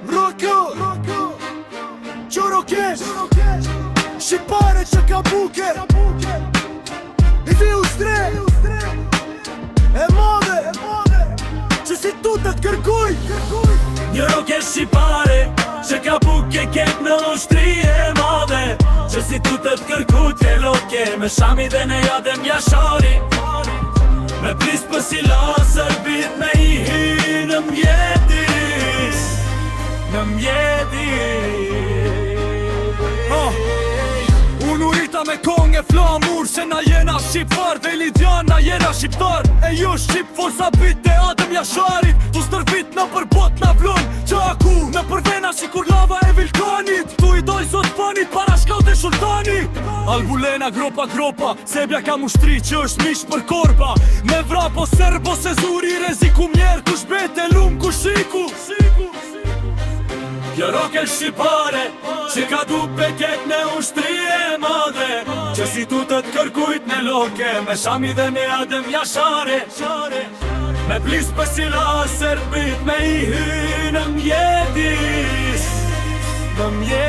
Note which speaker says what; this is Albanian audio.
Speaker 1: Mroko Qoro kesh Shqipare që ka buke I vi u stre E madhe Që si tu të kërkuj
Speaker 2: Një roke shqipare që ka buke ket në ushtri e madhe Që si tu të kërkuj të loke Me Shami dhe ne jadem Jashari Me plis për si laser bit me I hy në mjedis Në mjedis
Speaker 3: Unë u rita me kong e flamur Se na jena shqiptar dhe Lidian na jena shqiptar E jo shqip forsa bit e Adem Jasharit Tu stërvit në përbot na vlon Qaku në përvena si kur lava e vulkanit Tu i doj zot fanit para shkaut e sultanit Albulena gropa Sebja ka mushtri që është mish për korba Me vrapo serbo se zuri reziku mjerë Kush bete lum kush shiku
Speaker 2: Kjo roke shqipare që ka du peket në ushtri e madhe Që si tu të kërkujt në loke Me Shami dhe me Adem Jashare Me plis për si laser bit me I hy në mjedis Në mjedis